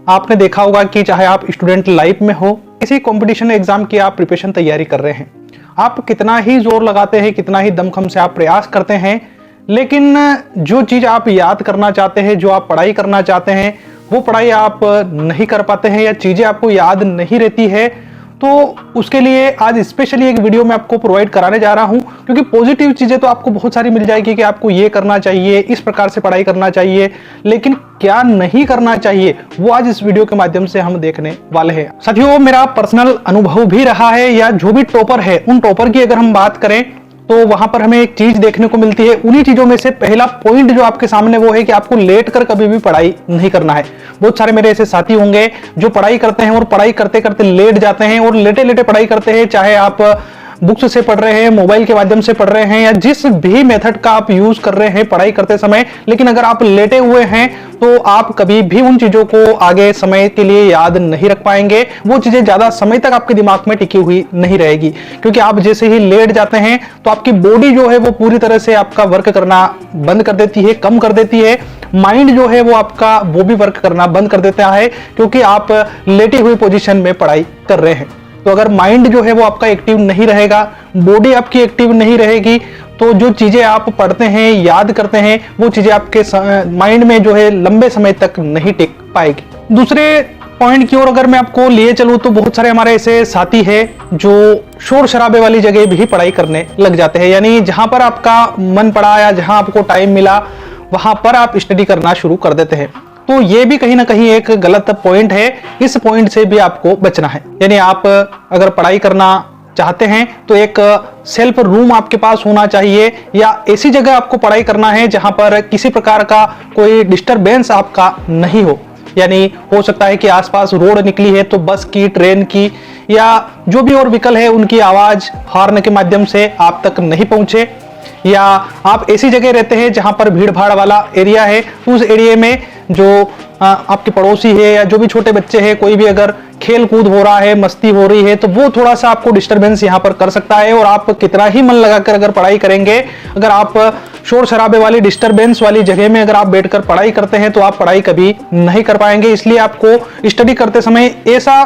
आपने देखा होगा कि चाहे आप स्टूडेंट लाइफ में हो, किसी कंपटीशन एग्जाम की आप प्रिपरेशन तैयारी कर रहे हैं, आप कितना ही जोर लगाते हैं, कितना ही दमखम से आप प्रयास करते हैं, लेकिन जो चीज आप याद करना चाहते हैं, जो आप पढ़ाई करना चाहते हैं, वो पढ़ाई आप नहीं कर पाते हैं या चीजें आपको याद नहीं रहती है। तो उसके लिए आज स्पेशली एक वीडियो मैं आपको प्रोवाइड कराने जा रहा हूं, क्योंकि पॉजिटिव चीजें तो आपको बहुत सारी मिल जाएगी कि आपको ये करना चाहिए, इस प्रकार से पढ़ाई करना चाहिए, लेकिन क्या नहीं करना चाहिए वो आज इस वीडियो के माध्यम से हम देखने वाले हैं। साथियों, मेरा पर्सनल अनुभव भी रहा है, या जो भी टॉपर है उन टॉपर की अगर हम बात करें तो वहां पर हमें एक चीज देखने को मिलती है। उन्हीं चीजों में से पहला पॉइंट जो आपके सामने वो है कि आपको लेट कर कभी भी पढ़ाई नहीं करना है। बहुत सारे मेरे ऐसे साथी होंगे जो पढ़ाई करते हैं और पढ़ाई करते करते लेट जाते हैं और लेटे लेटे पढ़ाई करते हैं, चाहे आप बुक्स से पढ़ रहे हैं, मोबाइल के माध्यम से पढ़ रहे हैं, या जिस भी मेथड का आप यूज कर रहे हैं पढ़ाई करते समय, लेकिन अगर आप लेटे हुए हैं तो आप कभी भी उन चीजों को आगे समय के लिए याद नहीं रख पाएंगे। वो चीजें ज्यादा समय तक आपके दिमाग में टिकी हुई नहीं रहेगी, क्योंकि आप जैसे ही लेट जाते हैं तो आपकी बॉडी जो है वो पूरी तरह से आपका वर्क करना बंद कर देती है, कम कर देती है। माइंड जो है वो आपका वो भी वर्क करना बंद कर देता है, क्योंकि आप लेटी हुई पोजीशन में पढ़ाई कर रहे हैं। तो अगर माइंड जो है वो आपका एक्टिव नहीं रहेगा, बॉडी आपकी एक्टिव नहीं रहेगी, तो जो चीजें आप पढ़ते हैं, याद करते हैं, वो चीजें आपके माइंड में जो है लंबे समय तक नहीं टिक पाएगी। दूसरे पॉइंट की ओर अगर मैं आपको लिए चलूं तो बहुत सारे हमारे ऐसे साथी हैं जो शोर शराबे वाली जगह भी पढ़ाई करने लग जाते हैं, यानी जहां पर आपका मन पड़ा या जहां आपको टाइम मिला वहां पर आप स्टडी करना शुरू कर देते हैं। तो ये भी कहीं ना कहीं एक गलत पॉइंट है, इस पॉइंट से भी आपको बचना है। यानी आप अगर पढ़ाई करना चाहते हैं तो एक सेल्फ रूम आपके पास होना चाहिए, या ऐसी जगह आपको पढ़ाई करना है जहां पर किसी प्रकार का कोई डिस्टरबेंस आपका नहीं हो। यानी हो सकता है कि आसपास रोड निकली है तो बस की, ट्रेन की या जो भी और व्हीकल है उनकी आवाज हॉर्न के माध्यम से आप तक नहीं पहुंचे, या आप ऐसी जगह रहते हैं जहां पर भीड़ भाड़ वाला एरिया है, उस एरिया में जो आपके पड़ोसी है या जो भी छोटे बच्चे हैं, कोई भी अगर खेल कूद हो रहा है, मस्ती हो रही है, तो वो थोड़ा सा आपको डिस्टरबेंस यहाँ पर कर सकता है। और आप कितना ही मन लगाकर अगर पढ़ाई करेंगे, अगर आप शोर शराबे वाली, डिस्टरबेंस वाली जगह में अगर आप बैठकर पढ़ाई करते हैं तो आप पढ़ाई कभी नहीं कर पाएंगे। इसलिए आपको स्टडी करते समय ऐसा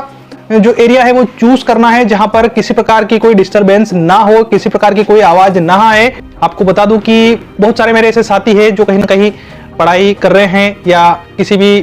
जो एरिया है वो चूज करना है जहां पर किसी प्रकार की कोई डिस्टरबेंस ना हो, किसी प्रकार की कोई आवाज ना आए। आपको बता दूं कि बहुत सारे मेरे ऐसे साथी हैं जो कहीं ना कहीं पढ़ाई कर रहे हैं या किसी भी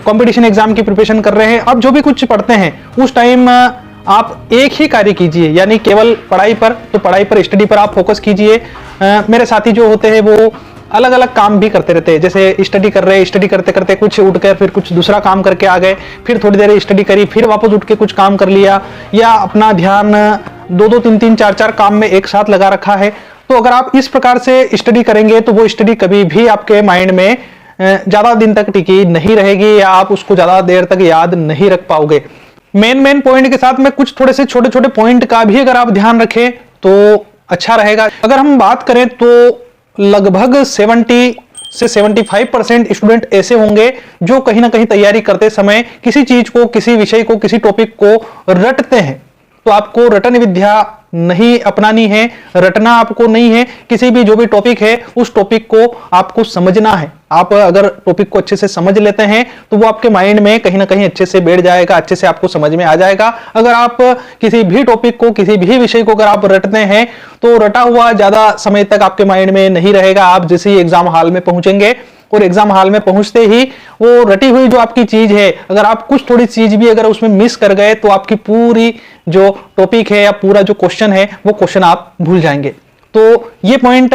कंपटीशन एग्जाम की प्रिपरेशन कर रहे हैं। अब जो भी कुछ पढ़ते हैं उस टाइम आप एक ही कार्य कीजिए, यानी केवल पढ़ाई पर, तो पढ़ाई पर, स्टडी पर आप फोकस कीजिए। मेरे साथी जो होते हैं वो अलग अलग काम भी करते रहते हैं, जैसे स्टडी कर रहे हैं, स्टडी करते करते कुछ उठकर फिर कुछ दूसरा काम करके आ गए, फिर थोड़ी देर स्टडी करी, फिर वापस उठ के कुछ काम कर लिया, या अपना ध्यान 2-2, 3-3, 4-4 काम में एक साथ लगा रखा है। तो अगर आप इस प्रकार से स्टडी करेंगे तो वो स्टडी कभी भी आपके माइंड में ज्यादा दिन तक टिकी नहीं रहेगी, या आप उसको ज्यादा देर तक याद नहीं रख पाओगे। मेन पॉइंट के साथ में कुछ थोड़े से छोटे छोटे पॉइंट का भी अगर आप ध्यान रखें तो अच्छा रहेगा। अगर हम बात करें तो लगभग 70 से 75% स्टूडेंट ऐसे होंगे जो कहीं ना कहीं तैयारी करते समय किसी चीज को, किसी विषय को, किसी टॉपिक को रटते हैं। तो आपको रटन विद्या नहीं अपनानी है, रटना आपको नहीं है। किसी भी जो भी टॉपिक है उस टॉपिक को आपको समझना है। आप अगर टॉपिक को अच्छे से समझ लेते हैं तो वो आपके माइंड में कहीं ना कहीं अच्छे से बैठ जाएगा, अच्छे से आपको समझ में आ जाएगा। अगर आप किसी भी टॉपिक को, किसी भी विषय को अगर आप रटते हैं तो रटा हुआ ज्यादा समय तक आपके माइंड में नहीं रहेगा। आप जैसे ही एग्जाम हॉल में पहुंचेंगे और एग्जाम हॉल में पहुंचते ही वो रटी हुई जो आपकी चीज है, अगर आप कुछ थोड़ी चीज भी अगर उसमें मिस कर गए तो आपकी पूरी जो टॉपिक है या पूरा जो क्वेश्चन है वो क्वेश्चन आप भूल जाएंगे। तो ये पॉइंट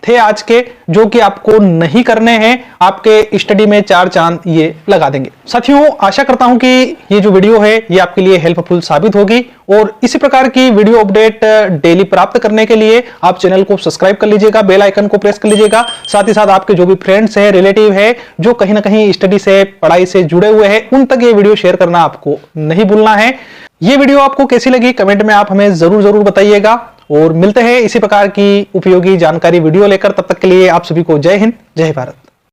थे आज के जो कि आपको नहीं करने हैं, आपके स्टडी में 4 चांद ये लगा देंगे। साथियों, आशा करता हूं कि ये जो वीडियो है ये आपके लिए हेल्पफुल साबित होगी, और इसी प्रकार की वीडियो अपडेट डेली प्राप्त करने के लिए आप चैनल को सब्सक्राइब कर लीजिएगा, बेल आइकन को प्रेस कर लीजिएगा। साथ ही साथ आपके जो भी फ्रेंड्स हैं, रिलेटिव है, जो कहीं ना कहीं स्टडी से, पढ़ाई से जुड़े हुए हैं, उन तक ये वीडियो शेयर करना आपको नहीं भूलना है। ये वीडियो आपको कैसी लगी कमेंट में आप हमें जरूर बताइएगा, और मिलते हैं इसी प्रकार की उपयोगी जानकारी वीडियो लेकर। तब तक के लिए आप सभी को जय हिंद, जय भारत।